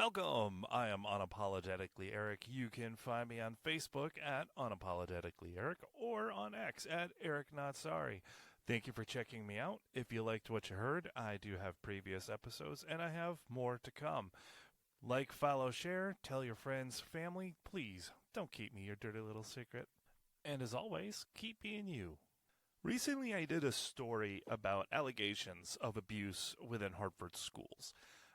Welcome. I am Unapologetically Eric. You can find me on Facebook at Unapologetically Eric or on X at Eric Not Sorry. Thank you for checking me out. If you liked what you heard, I do have previous episodes and I have more to come. Like, follow, share, tell your friends, family. Please don't keep me your dirty little secret. And as always, keep being you. Recently, I did a story about allegations of abuse within Hartford schools.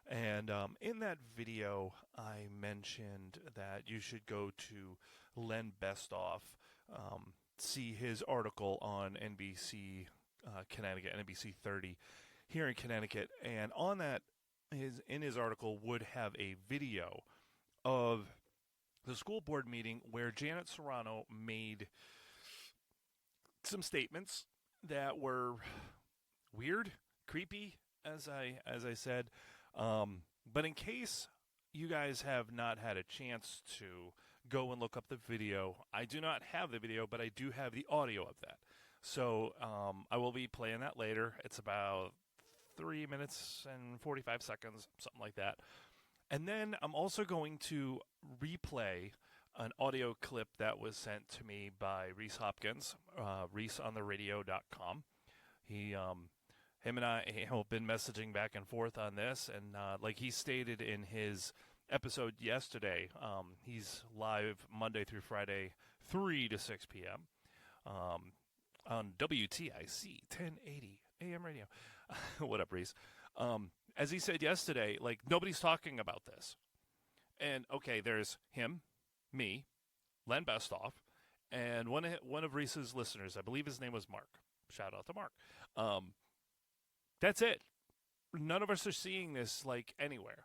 And in that video, I mentioned that you should go to Len Bestoff, see his article on NBC Connecticut, NBC 30 here in Connecticut. And on that, in his article would have a video of the school board meeting where Janet Serrano made some statements that were weird, creepy, as I said. But in case you guys have not had a chance to go and look up the video, I do not have the video, but I do have the audio of that. So I will be playing that later. It's about 3 minutes and 45 seconds, something like that. And then I'm also going to replay an audio clip that was sent to me by Reese Hopkins, reeseontheradio.com. Him and I have been messaging back and forth on this, and like he stated in his episode yesterday, he's live Monday through Friday, 3 to 6 p.m. On WTIC 1080 AM radio. What up, Reese? As he said yesterday, like, nobody's talking about this. And, okay, there's him, me, Len Bestoff, and one of Reese's listeners. I believe his name was Mark. Shout out to Mark. That's it. None of us are seeing this, like, anywhere.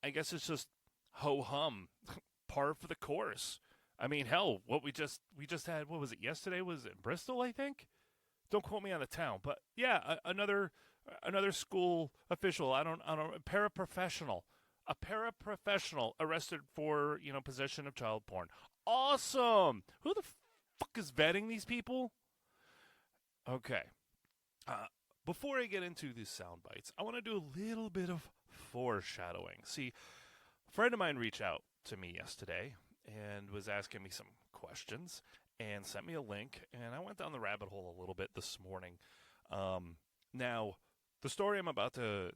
I guess it's just ho-hum, par for the course. I mean, hell, what we just had, what was it, yesterday? Was it in Bristol, I think? Don't quote me on the town, but yeah, another school official, a paraprofessional arrested for, possession of child porn. Awesome! Who the fuck is vetting these people? Okay. Before I get into these sound bites, I want to do a little bit of foreshadowing. See, a friend of mine reached out to me yesterday and was asking me some questions and sent me a link, and I went down the rabbit hole a little bit this morning. Now, the story I'm about to,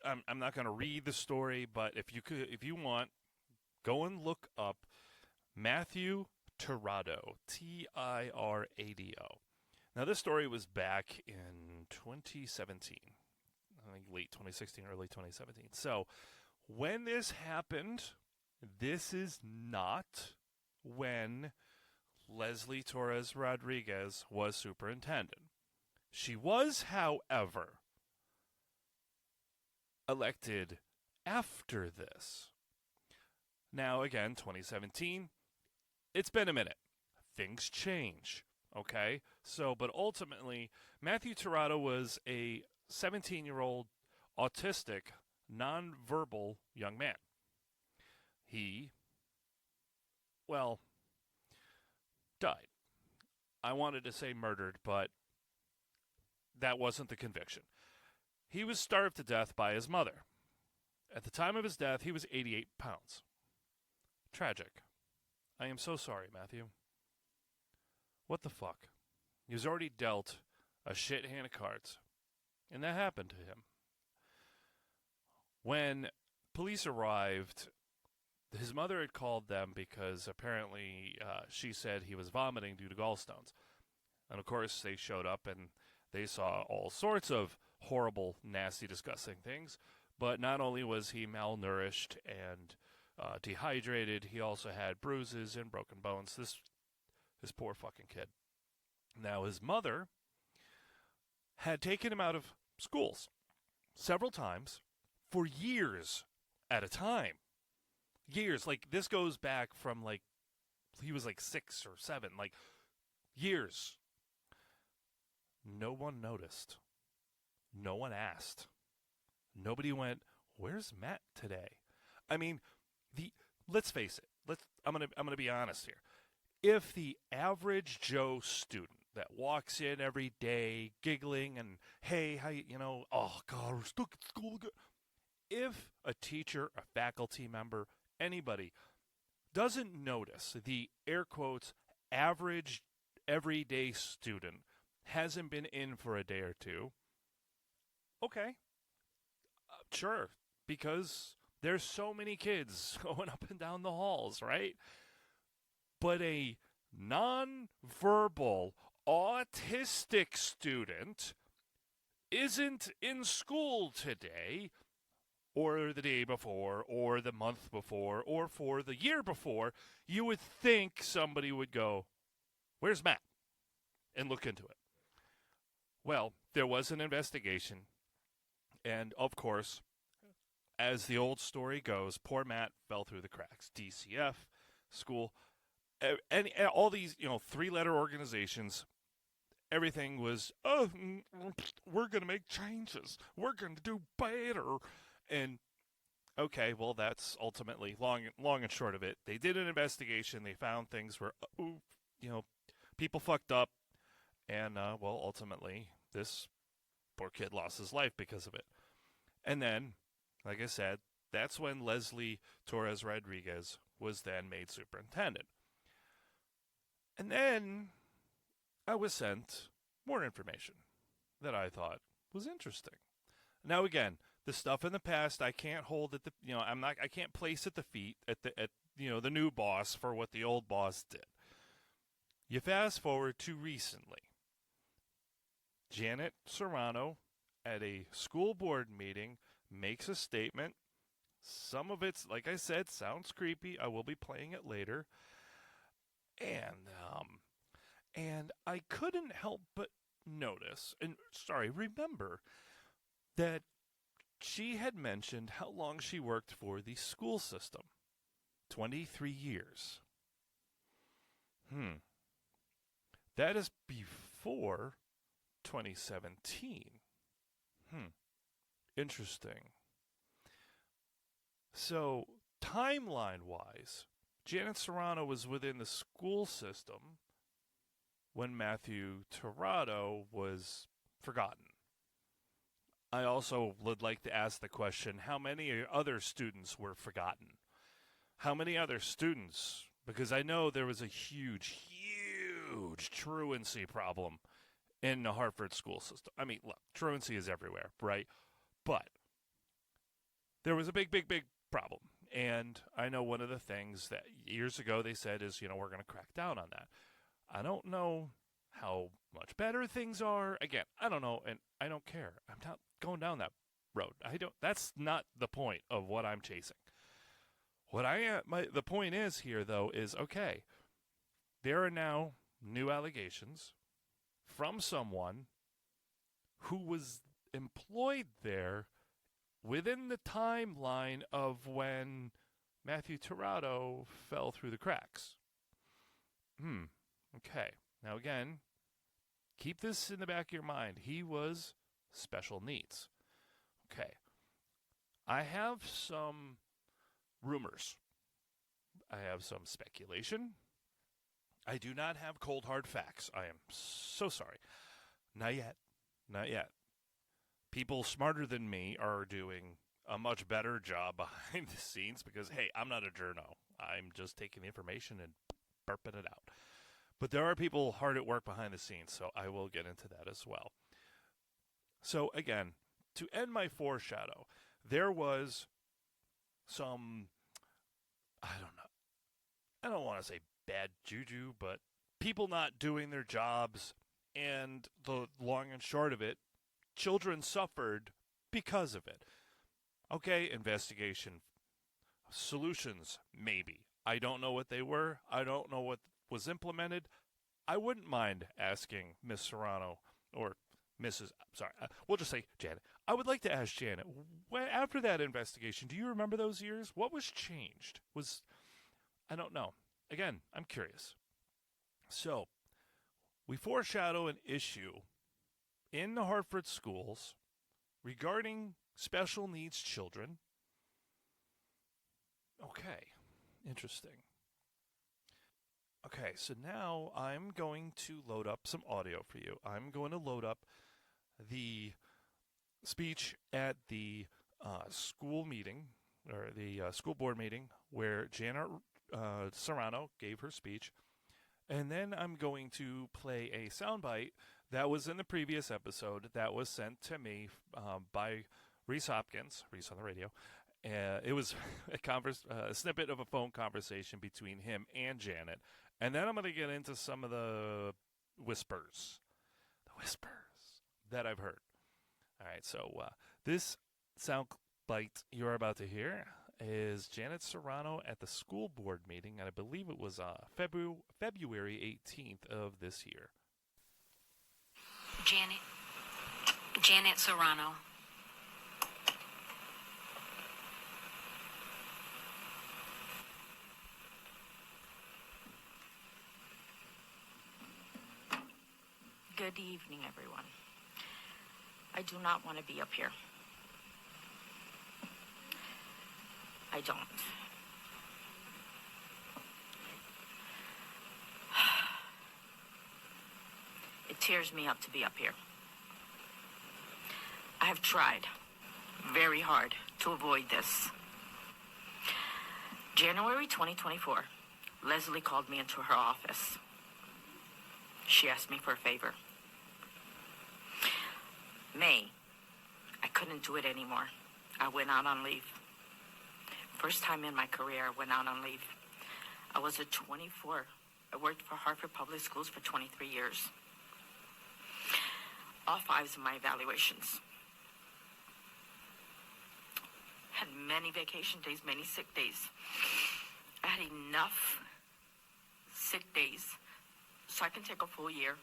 I'm not going to read the story, but if you want, go and look up Matthew Tirado, Tirado. Now, this story was back in 2017, I think late 2016, early 2017. So, when this happened, this is not when Leslie Torres Rodriguez was superintendent. She was, however, elected after this. Now, again, 2017, it's been a minute. Things change. Okay, but ultimately, Matthew Tirado was a 17-year-old autistic, nonverbal young man. He, died. I wanted to say murdered, but that wasn't the conviction. He was starved to death by his mother. At the time of his death, he was 88 pounds. Tragic. I am so sorry, Matthew. What the fuck? He was already dealt a shit hand of cards. And that happened to him. When police arrived, his mother had called them because apparently she said he was vomiting due to gallstones. And of course, they showed up and they saw all sorts of horrible, nasty, disgusting things. But not only was he malnourished and dehydrated, he also had bruises and broken bones. This poor fucking kid. Now, his mother had taken him out of schools several times for years at a time. Years. Like, this goes back from, like, he was like 6 or 7. Like, years. No one noticed. No one asked. Nobody went, where's Matt today? I mean, let's face it. I'm gonna be honest here. If the average Joe student that walks in every day giggling and, hey, how oh, God, we're stuck at school again. if a teacher, a faculty member, anybody doesn't notice the air quotes average everyday student hasn't been in for a day or two, okay, sure, because there's so many kids going up and down the halls, right? But a nonverbal autistic student isn't in school today, or the day before, or the month before, or for the year before, you would think somebody would go, "Where's Matt?" and look into it. Well, there was an investigation, and of course, as the old story goes, poor Matt fell through the cracks. DCF, school, and all these, 3-letter organizations, everything was, we're going to make changes. We're going to do better. And okay, well, that's ultimately long and short of it. They did an investigation. They found things where, people fucked up. And, ultimately, this poor kid lost his life because of it. And then, like I said, that's when Leslie Torres Rodriguez was then made superintendent. And then I was sent more information that I thought was interesting. Now, again, the stuff in the past I can't hold at the, I can't place at the feet at the new boss for what the old boss did. You fast forward to recently. Janet Serrano at a school board meeting makes a statement. Some of it's, like I said, sounds creepy. I will be playing it later. And I couldn't help but notice, remember that she had mentioned how long she worked for the school system. 23 years. That is before 2017. Interesting. So, timeline-wise, Janet Serrano was within the school system when Matthew Tirado was forgotten. I also would like to ask the question, how many other students were forgotten? How many other students? Because I know there was a huge truancy problem in the Hartford school system. I mean, look, truancy is everywhere, right? But there was a big problem. And I know one of the things that years ago they said is, we're going to crack down on that. I don't know how much better things are. Again, I don't know, and I don't care. I'm not going down that road. That's not the point of what I'm chasing. The point is here, though, is, okay, there are now new allegations from someone who was employed there within the timeline of when Matthew Tirado fell through the cracks. Okay. Now, again, keep this in the back of your mind. He was special needs. Okay. I have some rumors. I have some speculation. I do not have cold, hard facts. I am so sorry. Not yet. Not yet. People smarter than me are doing a much better job behind the scenes because, hey, I'm not a journo. I'm just taking the information and burping it out. But there are people hard at work behind the scenes, so I will get into that as well. So, again, to end my foreshadow, there was some, I don't want to say bad juju, but people not doing their jobs, and the long and short of it, children suffered because of it. Okay, investigation. Solutions, maybe. I don't know what they were. I don't know what was implemented. I wouldn't mind asking Miss Serrano or we'll just say Janet. I would like to ask Janet, after that investigation, do you remember those years? What was changed? I don't know. Again, I'm curious. So, we foreshadow an issue in the Hartford schools regarding special needs children. Okay, interesting. Okay, so now I'm going to load up some audio for you. I'm going to load up the speech at the school meeting, or the school board meeting, where Janet Serrano gave her speech. And then I'm going to play a soundbite that was in the previous episode that was sent to me by Reese Hopkins, Reese on the radio. It was a snippet of a phone conversation between him and Janet. And then I'm going to get into some of the whispers that I've heard. All right, so this soundbite you're about to hear is Janet Serrano at the school board meeting, and I believe it was February 18th of this year. Janet Serrano. Good evening, everyone. I do not want to be up here. I don't. It tears me up to be up here. I have tried very hard to avoid this. January 2024, Leslie called me into her office. She asked me for a favor. May, I couldn't do it anymore. I went out on leave. First time in my career, I went out on leave. I was at 24. I worked for Hartford Public Schools for 23 years. All 5s of my evaluations. Had many vacation days, many sick days. I had enough sick days so I can take a full year.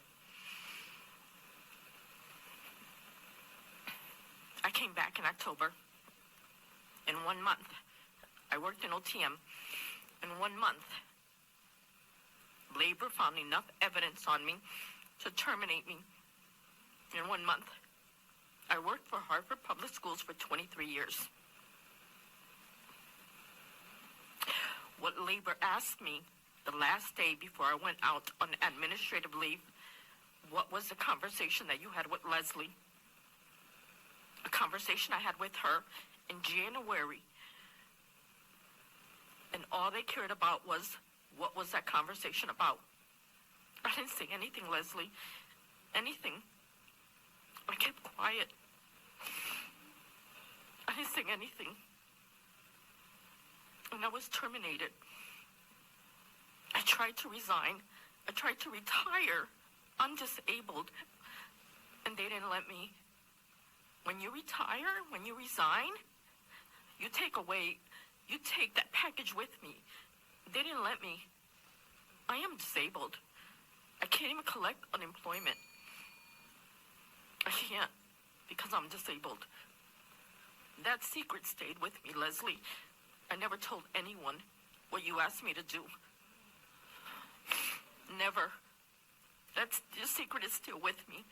I came back in October. In 1 month, I worked in OTM. In 1 month, labor found enough evidence on me to terminate me. In 1 month, I worked for Hartford Public Schools for 23 years. What labor asked me the last day before I went out on administrative leave, what was the conversation that you had with Leslie? A conversation I had with her in January. And all they cared about was, what was that conversation about? I didn't say anything, Leslie. Anything. I kept quiet. I didn't say anything. And I was terminated. I tried to resign. I tried to retire. I'm disabled. And they didn't let me. When you retire, when you resign, you take that package with me. They didn't let me. I am disabled. I can't even collect unemployment. I can't, because I'm disabled. That secret stayed with me, Leslie. I never told anyone what you asked me to do. Never. The secret is still with me.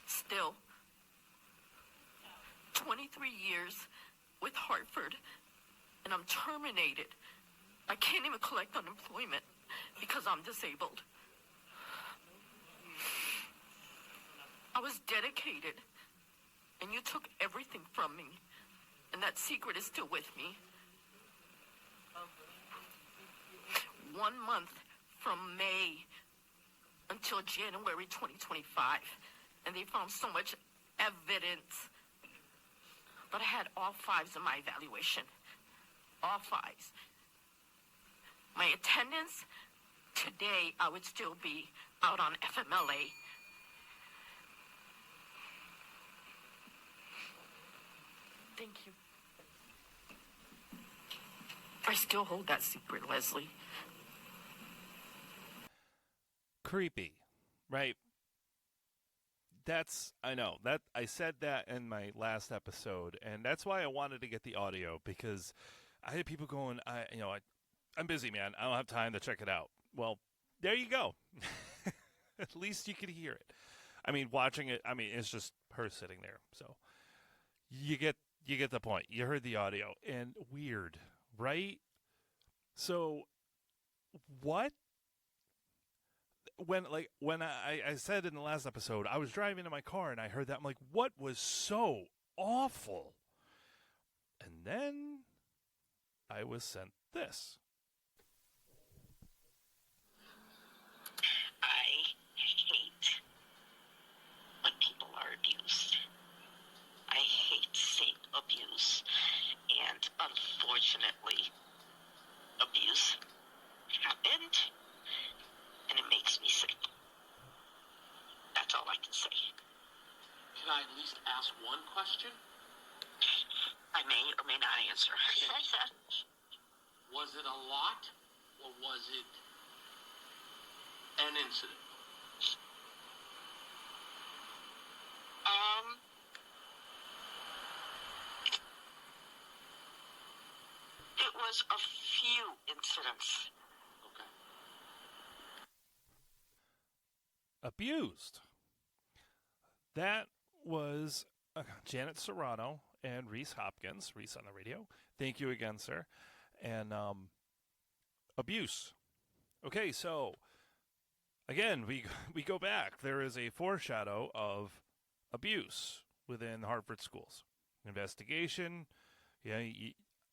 Still. 23 years with Hartford, and I'm terminated. I can't even collect unemployment because I'm disabled. I was dedicated, and you took everything from me, and that secret is still with me. 1 month from May until January 2025, and they found so much evidence. But I had all 5s in my evaluation. All 5s. My attendance, today I would still be out on FMLA. Thank you. I still hold that secret, Leslie. Creepy, right? I know that I said that in my last episode, and that's why I wanted to get the audio, because I had people going, I'm busy, man. I don't have time to check it out. Well, there you go. At least you could hear it. I mean, watching it, it's just her sitting there. So you get the point. You heard the audio, and weird, right? So what? When I said in the last episode, I was driving in my car and I heard that. I'm like, what was so awful? And then I was sent this. I hate when people are abused. I hate seeing abuse. And unfortunately, abuse happened, and it makes me sick. That's all I can say. Can I at least ask one question? I may or may not answer. Was it a lot, or was it an incident? It was a few incidents. Okay. Abused. That was Janet Serrano and Reese Hopkins. Reese on the radio. Thank you again, sir. And abuse. Okay, so again, we go back. There is a foreshadow of abuse within Hartford schools. Investigation. Yeah,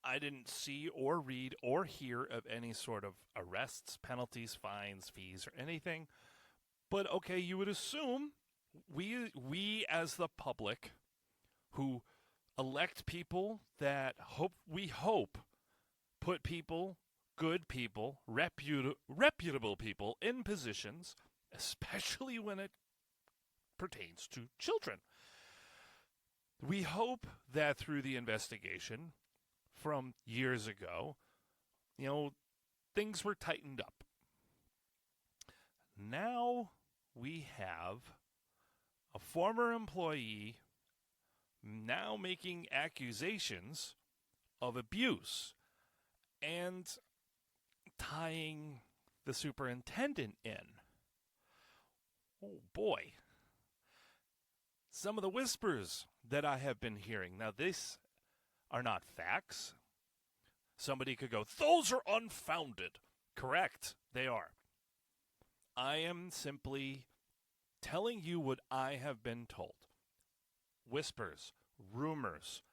I didn't see or read or hear of any sort of arrests, penalties, fines, fees, or anything. But okay, you would assume we as the public who elect people that we hope put people, good people, reputable people in positions, especially when it pertains to children. We hope that through the investigation from years ago, things were tightened up. Now we have a former employee now making accusations of abuse and tying the superintendent in. Oh boy. Some of the whispers that I have been hearing. Now, these are not facts. Somebody could go, those are unfounded. Correct, they are. I am simply telling you what I have been told. Whispers, rumors.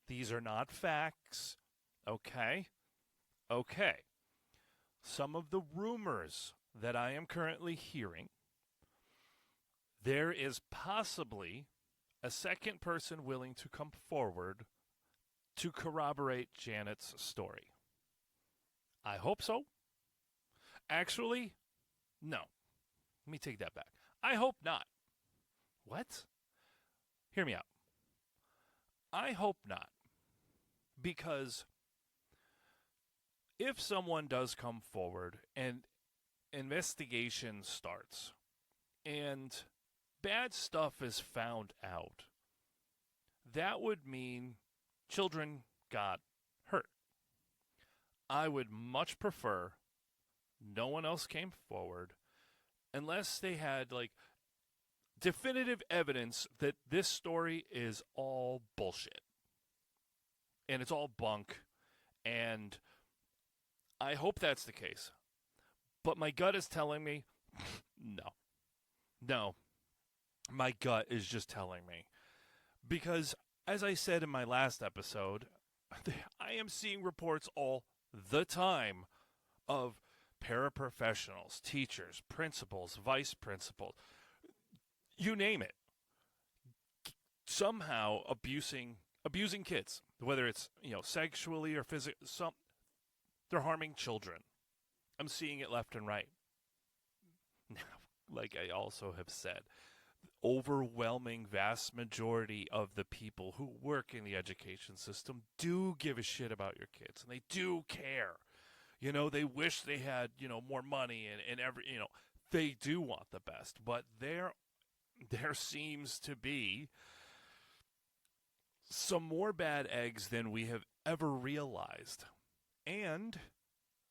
These are not facts. Okay? Okay. Some of the rumors that I am currently hearing, there is possibly a second person willing to come forward to corroborate Janet's story. I hope so. Actually, no. Let me take that back. I hope not. What? Hear me out. I hope not. Because if someone does come forward and investigation starts and bad stuff is found out, that would mean children got hurt. I would much prefer no one else came forward unless they had definitive evidence that this story is all bullshit and it's all bunk, and I hope that's the case. But my gut is telling me no. My gut is just telling me, because as I said in my last episode, I am seeing reports all the time of paraprofessionals, teachers, principals, vice principals, you name it, somehow abusing kids, whether it's sexually or physically. They're harming children. I'm seeing it left and right. Now, like I also have said, overwhelming vast majority of the people who work in the education system do give a shit about your kids, and they do care. They wish they had, more money and they do want the best, but there seems to be some more bad eggs than we have ever realized. And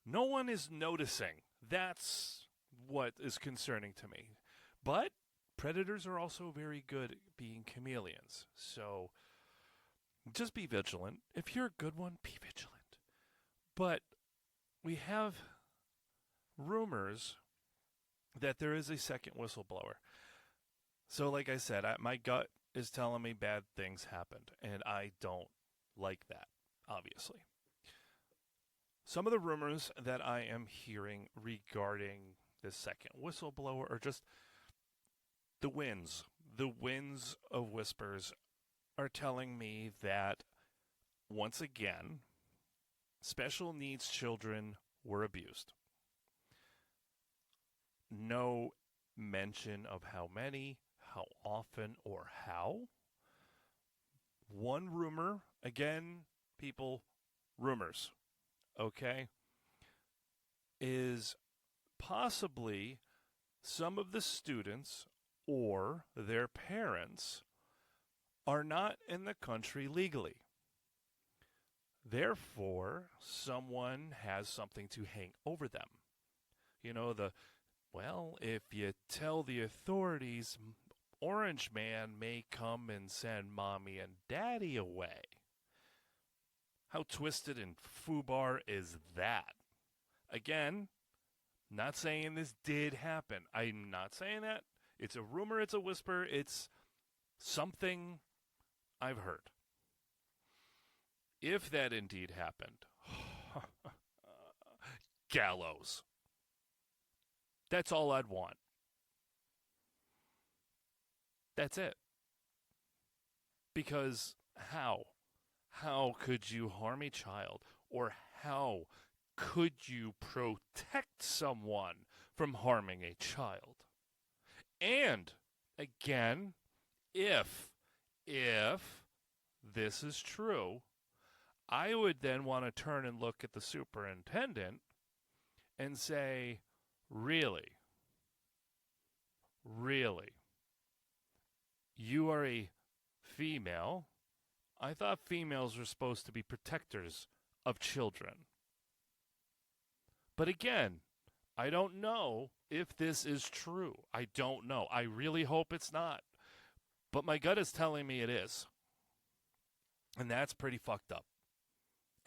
no one is noticing. That's what is concerning to me. But predators are also very good at being chameleons. So just be vigilant. If you're a good one, be vigilant. But we have rumors that there is a second whistleblower. So like I said, my gut is telling me bad things happened, and I don't like that. obviously. Some of the rumors that I am hearing regarding this second whistleblower are just the winds. The winds of whispers are telling me that, once again, special needs children were abused. No mention of how many, how often, or how. One rumor, again, people, rumors, okay, is possibly some of the students or their parents are not in the country legally. Therefore, someone has something to hang over them. You know, if you tell the authorities, Orange Man may come and send mommy and daddy away. How twisted and foobar is that? Again, not saying this did happen. I'm not saying that. It's a rumor, it's a whisper, it's something I've heard. If that indeed happened, gallows. That's all I'd want. That's it. Because how? How could you harm a child? Or how could you protect someone from harming a child? And, again, if this is true, I would then want to turn and look at the superintendent and say, really? You are a female? I thought females were supposed to be protectors of children. But again, I don't know if this is true. I don't know. I really hope it's not. But my gut is telling me it is. And that's pretty fucked up.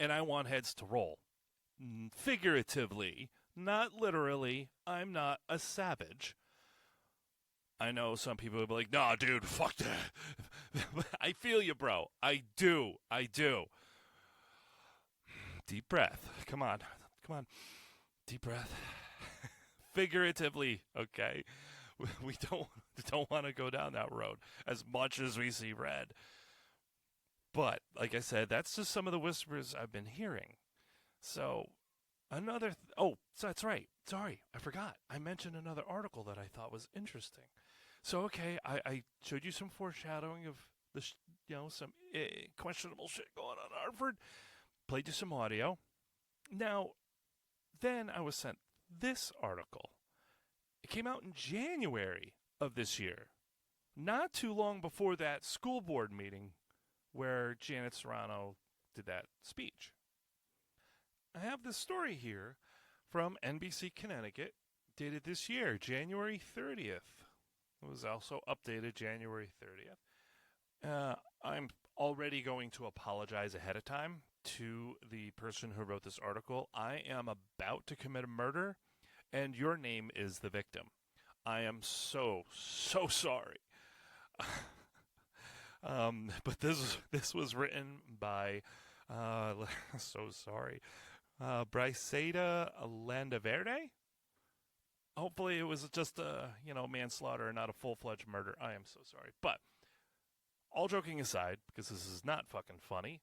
And I want heads to roll. Figuratively, not literally. I'm not a savage. I know some people will be like, nah, dude, fuck that. I feel you, bro. I do. Deep breath. Come on. Deep breath. Figuratively, okay? We don't want to go down that road as much as we see red. But, like I said, that's just some of the whispers I've been hearing. So, so that's right. Sorry, I forgot. I mentioned another article that I thought was interesting. So, okay, I showed you some foreshadowing of some questionable shit going on in Hartford. Played you some audio. Now, then I was sent this article. It came out in January of this year. Not too long before that school board meeting where Janet Serrano did that speech. I have this story here from NBC Connecticut, dated this year, January 30th. It was also updated January 30th. I'm already going to apologize ahead of time to the person who wrote this article. I am about to commit a murder, and your name is the victim. I am so sorry. But this was written by, Briseida Landaverde. Hopefully it was just a manslaughter and not a full-fledged murder. I am so sorry. But all joking aside, because this is not fucking funny,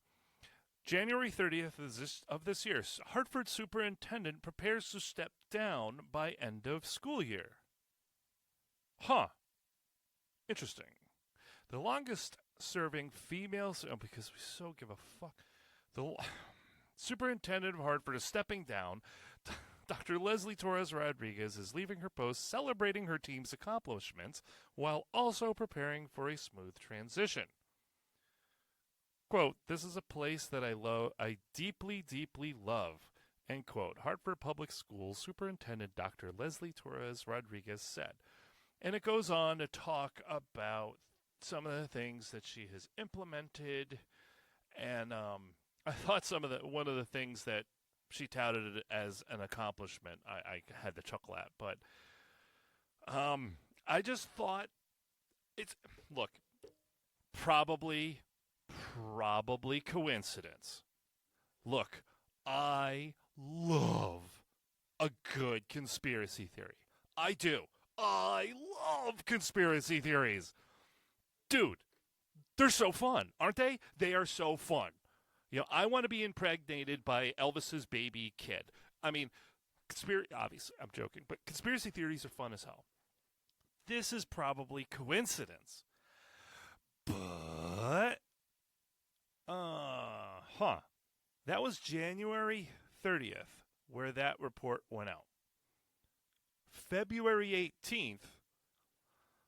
January 30th of this year, Hartford superintendent prepares to step down by end of school year. Huh. Interesting. The longest serving female, because we so give a fuck, the superintendent of Hartford is stepping down. Dr. Leslie Torres Rodriguez is leaving her post, celebrating her team's accomplishments while also preparing for a smooth transition. Quote, "This is a place that I deeply, deeply love," end quote. Hartford Public Schools Superintendent Dr. Leslie Torres Rodriguez said. And it goes on to talk about some of the things that she has implemented, and I thought one of the things that she touted as an accomplishment, I had to chuckle at, but I just thought probably coincidence. Look, I love a good conspiracy theory. I do. I love conspiracy theories. Dude, they're so fun, aren't they? They are so fun. You know, I want to be impregnated by Elvis's baby kid. I mean, obviously, I'm joking, but conspiracy theories are fun as hell. This is probably coincidence. But, that was January 30th where that report went out. February 18th,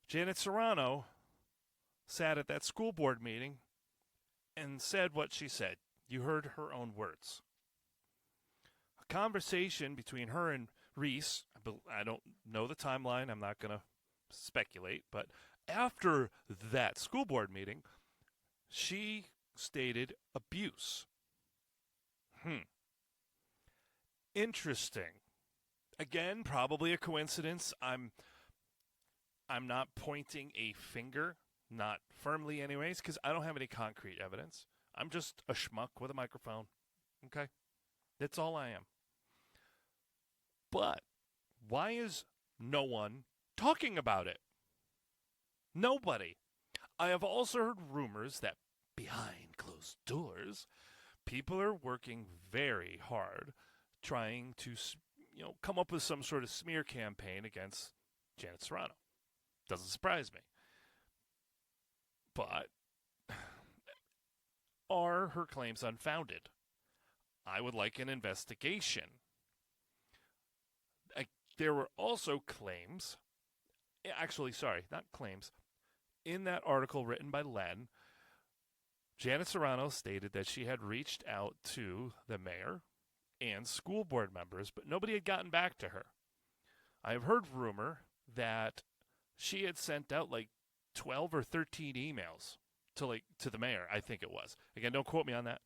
Janet Serrano sat at that school board meeting and said what she said. You heard her own words. A conversation between her and Reese, I don't know the timeline, I'm not going to speculate, but after that school board meeting, she stated abuse. Interesting. Again, probably a coincidence. I'm not pointing a finger, not firmly anyways, because I don't have any concrete evidence. I'm just a schmuck with a microphone. Okay? That's all I am. But why is no one talking about it? Nobody. I have also heard rumors that behind closed doors, people are working very hard trying to, come up with some sort of smear campaign against Janet Serrano. Doesn't surprise me. But are her claims unfounded? I would like an investigation. There were also claims, actually, sorry, not claims. In that article written by Len, Janet Serrano stated that she had reached out to the mayor and school board members, but nobody had gotten back to her. I have heard rumor that she had sent out like 12 or 13 emails to the mayor, I think it was. Again, don't quote me on that.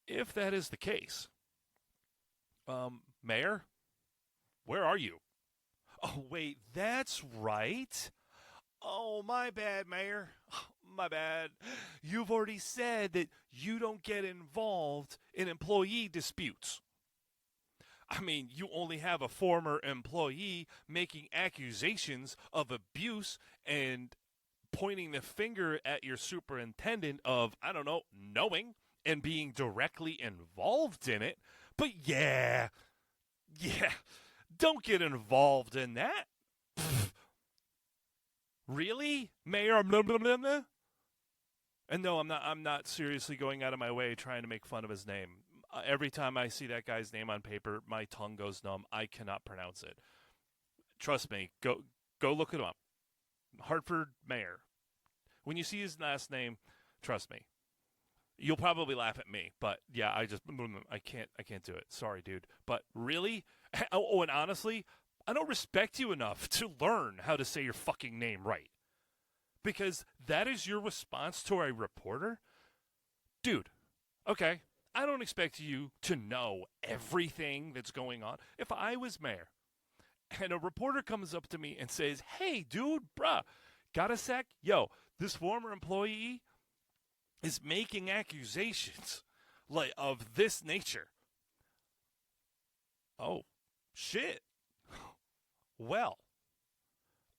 If that is the case, Mayor, where are you? Oh, wait, that's right. Oh, my bad, Mayor. My bad. You've already said that you don't get involved in employee disputes. I mean, you only have a former employee making accusations of abuse and pointing the finger at your superintendent of, I don't know, knowing and being directly involved in it. But yeah, don't get involved in that. Really? Mayor? Blah, blah, blah, blah? And no, I'm not seriously going out of my way trying to make fun of his name. Every time I see that guy's name on paper, my tongue goes numb. I cannot pronounce it. Trust me. Go look it up. Hartford mayor. When you see his last name, trust me. You'll probably laugh at me, but yeah, I can't do it. Sorry, dude. But really? Oh, and honestly, I don't respect you enough to learn how to say your fucking name right. Because that is your response to a reporter? Dude, okay, I don't expect you to know everything that's going on. If I was mayor and a reporter comes up to me and says, hey, dude, bruh, got a sec? Yo, this former employee is making accusations like of this nature. Oh, shit. Well,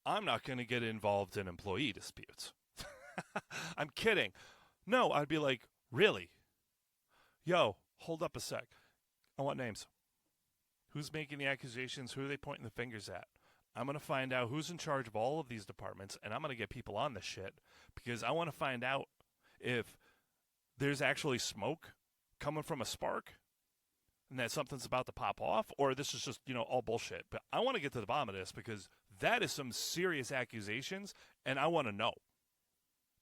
I'm not going to get involved in employee disputes. I'm kidding. No, I'd be like, really? Yo, hold up a sec. I want names. Who's making the accusations? Who are they pointing the fingers at? I'm going to find out who's in charge of all of these departments, and I'm going to get people on this shit because I want to find out if there's actually smoke coming from a spark and that something's about to pop off, or this is just, all bullshit. But I want to get to the bottom of this because that is some serious accusations, and I want to know.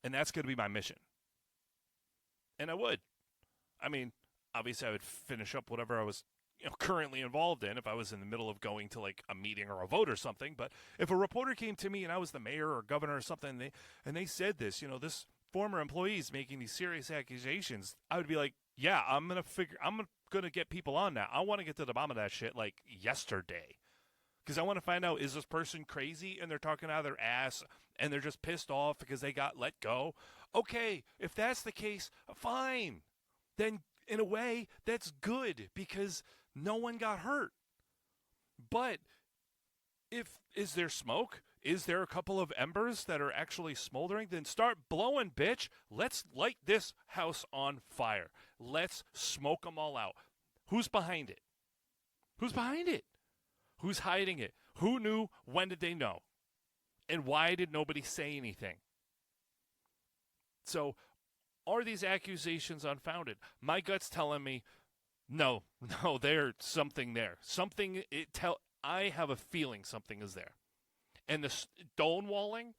And that's going to be my mission. And I would. I mean, obviously I would finish up whatever I was currently involved in if I was in the middle of going to like a meeting or a vote or something. But if a reporter came to me and I was the mayor or governor or something, and they said this, this former employee is making these serious accusations, I would be like, yeah, I'm going to get people on that. I want to get to the bottom of that shit like yesterday. Because I want to find out, is this person crazy and they're talking out of their ass and they're just pissed off because they got let go? Okay, if that's the case, fine. Then in a way, that's good because no one got hurt. But is there smoke? Is there a couple of embers that are actually smoldering? Then start blowing, bitch. Let's light this house on fire. Let's smoke them all out. Who's behind it? Who's behind it? Who's hiding it? Who knew? When did they know? And why did nobody say anything? So, are these accusations unfounded? My gut's telling me, no, there's something there. I have a feeling something is there. And the stonewalling,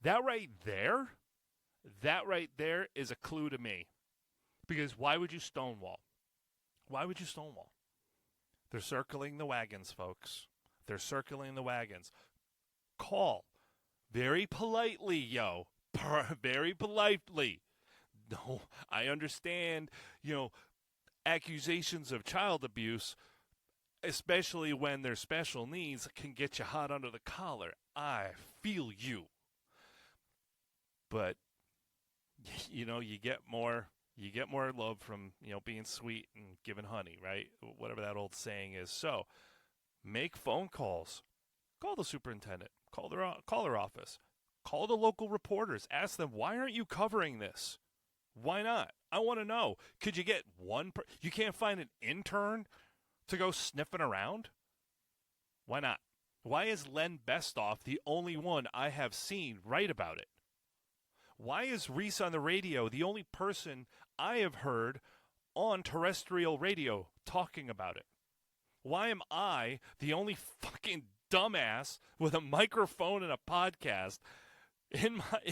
that right there is a clue to me. Because why would you stonewall? Why would you stonewall? They're circling the wagons, folks. They're circling the wagons. Call. Very politely, yo. Very politely. No, I understand, accusations of child abuse, especially when there's special needs, can get you hot under the collar. I feel you. But, you get more love from, being sweet and giving honey, right? Whatever that old saying is. So, make phone calls. Call the superintendent. Call their office. Call the local reporters. Ask them, why aren't you covering this? Why not? I want to know. Could you get you can't find an intern to go sniffing around? Why not? Why is Len Bestoff the only one I have seen write about it? Why is Reese on the radio the only person I have heard on terrestrial radio talking about it? Why am I the only fucking dumbass with a microphone and a podcast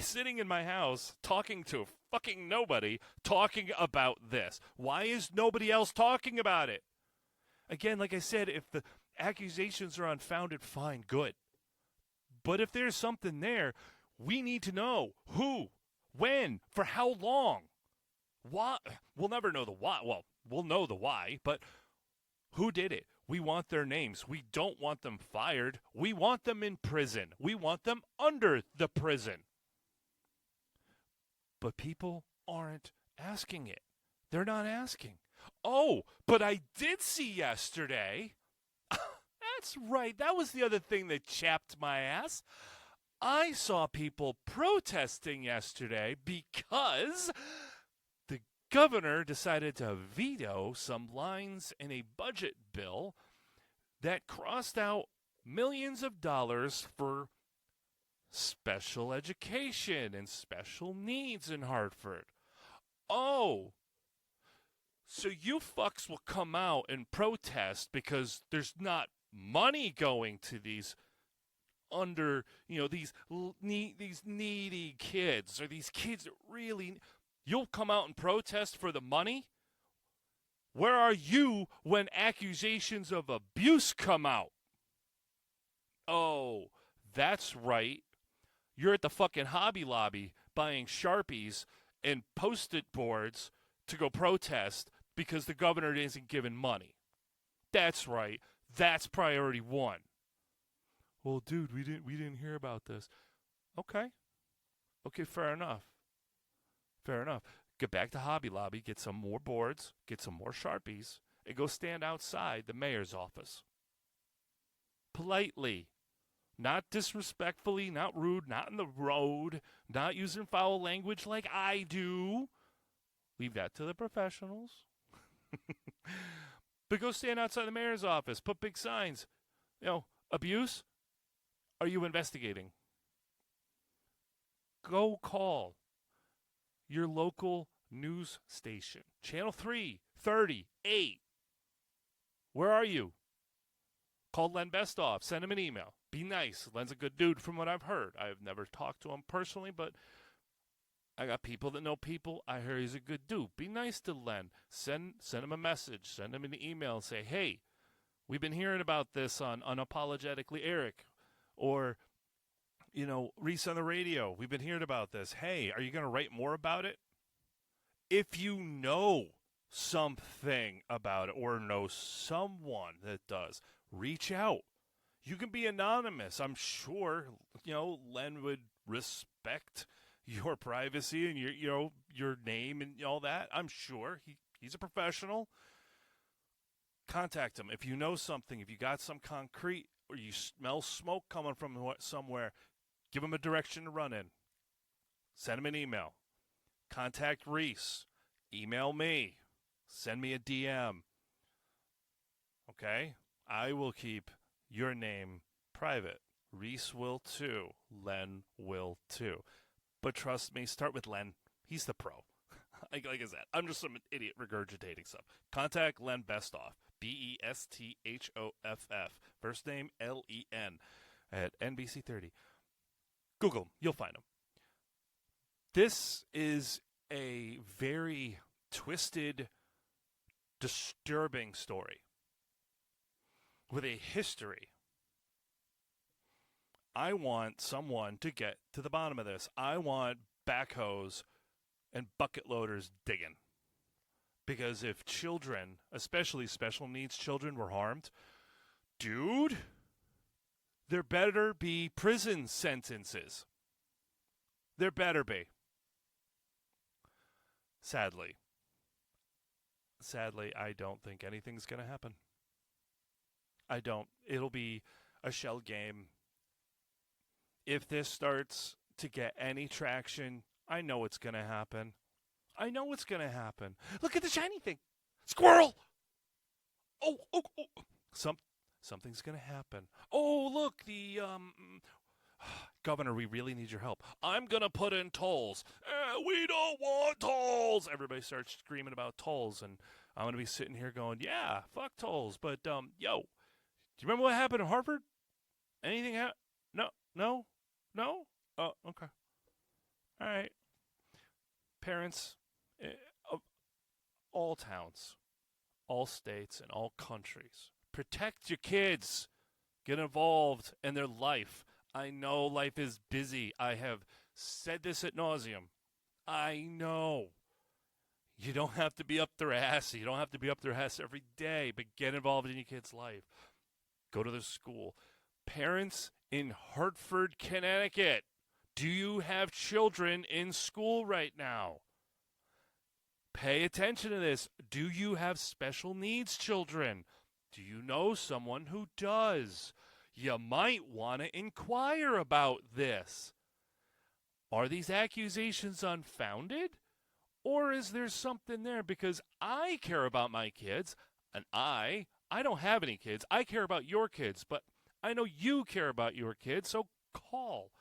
sitting in my house talking to fucking nobody talking about this? Why is nobody else talking about it? Again, like I said, if the accusations are unfounded, fine, good. But if there's something there, we need to know who, when, for how long. Why? We'll never know the why. Well, we'll know the why, but who did it? We want their names. We don't want them fired. We want them in prison. We want them under the prison. But people aren't asking it. They're not asking. Oh, but I did see yesterday. That's right. That was the other thing that chapped my ass. I saw people protesting yesterday because the governor decided to veto some lines in a budget bill that crossed out millions of dollars for special education and special needs in Hartford. Oh, so you fucks will come out and protest because there's not money going to these these needy kids, or these kids that really, you'll come out and protest for the money? Where are you when accusations of abuse come out? Oh, that's right. You're at the fucking Hobby Lobby buying Sharpies and Post-it boards to go protest because the governor isn't giving money. That's right. That's priority one. Well, dude, we didn't hear about this. Okay, fair enough. Get back to Hobby Lobby, get some more boards, get some more Sharpies, and go stand outside the mayor's office. Politely. Not disrespectfully, not rude, not in the road, not using foul language like I do. Leave that to the professionals. But go stand outside the mayor's office, put big signs. Abuse? Are you investigating? Go call your local news station. Channel 3, 30, 8. Where are you? Call Len Bestoff. Send him an email. Be nice. Len's a good dude from what I've heard. I've never talked to him personally, but I got people that know people. I hear he's a good dude. Be nice to Len. Send him a message. Send him an email and say, hey, we've been hearing about this on Unapologetically Eric. Or, Reese on the radio. We've been hearing about this. Hey, are you going to write more about it? If you know something about it or know someone that does, reach out. You can be anonymous. I'm sure, Len would respect your privacy and your name and all that. I'm sure he He's a professional. Contact him. If you know something, if you got some concrete or you smell smoke coming from somewhere, give him a direction to run in. Send him an email. Contact Reese. Email me. Send me a DM. Okay? I will keep your name private. Reese will too. Len will too. But trust me, start with Len. He's the pro. like I said, I'm just some idiot regurgitating stuff. Contact Len Bestoff. Besthoff. First name Len at NBC30. Google him. You'll find him. This is a very twisted, disturbing story with a history. I want someone to get to the bottom of this. I want backhoes and bucket loaders digging. Because if children, especially special needs children, were harmed, dude, there better be prison sentences. There better be. Sadly, I don't think anything's going to happen. I don't. It'll be a shell game. If this starts to get any traction, I know it's going to happen. I know it's going to happen. Look at the shiny thing. Squirrel! Oh. Something's going to happen. Oh, look, the Governor, we really need your help. I'm going to put in tolls. We don't want tolls. Everybody starts screaming about tolls, and I'm going to be sitting here going, yeah, fuck tolls. But, do you remember what happened in Hartford? Anything No? Oh, okay. All right. Parents of all towns, all states, and all countries, protect your kids. Get involved in their life. I know life is busy. I have said this ad nauseum. I know. You don't have to be up their ass. You don't have to be up their ass every day, but get involved in your kid's life. Go to the school. Parents in Hartford, Connecticut, do you have children in school right now? Pay attention to this. Do you have special needs children? Do you know someone who does? You might want to inquire about this. Are these accusations unfounded? Or is there something there? Because I care about my kids, and I don't have any kids. I care about your kids, but I know you care about your kids, so call,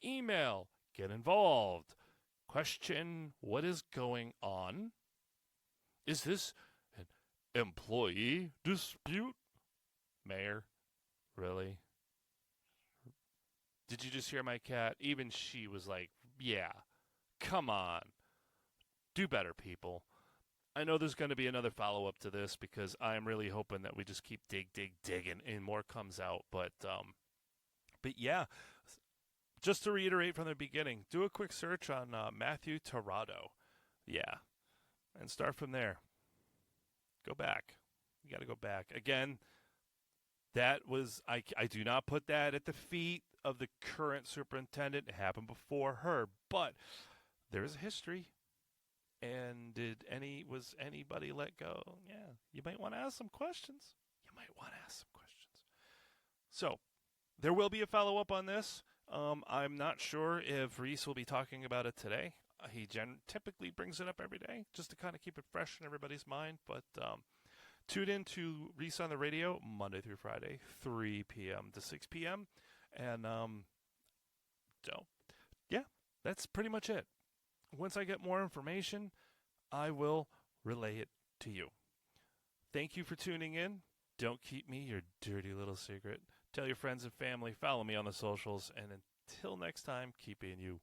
email, get involved. Question what is going on? Is this an employee dispute? Mayor, really? Did you just hear my cat? Even she was like, yeah, come on. Do better, people. I know there's going to be another follow-up to this because I'm really hoping that we just keep digging and more comes out. But yeah, just to reiterate from the beginning, do a quick search on Matthew Tirado. Yeah, and start from there. Go back. You got to go back. Again, that was, I do not put that at the feet of the current superintendent. It happened before her, but there is a history. And was anybody let go? Yeah, you might want to ask some questions. So, there will be a follow-up on this. I'm not sure if Reese will be talking about it today. He typically brings it up every day just to kind of keep it fresh in everybody's mind. But tune in to Reese on the radio Monday through Friday, 3 p.m. to 6 p.m. And so, yeah, that's pretty much it. Once I get more information, I will relay it to you. Thank you for tuning in. Don't keep me your dirty little secret. Tell your friends and family. Follow me on the socials. And until next time, keep being you.